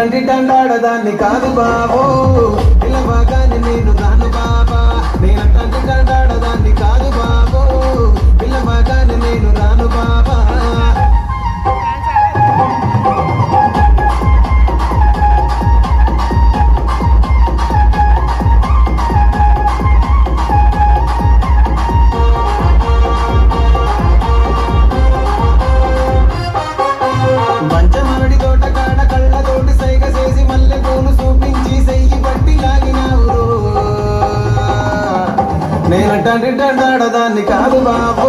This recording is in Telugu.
నేనంటంటి దండాడదాన్ని కాదు బాబు పిల్లబాగానే నేను రాను బాబా నేనంటంటి దండాడదాన్ని కాదు బాబు పిల్లబాగానే నేను రాను బాబా నేనంటే దండాడదాన్ని కాదు బాబు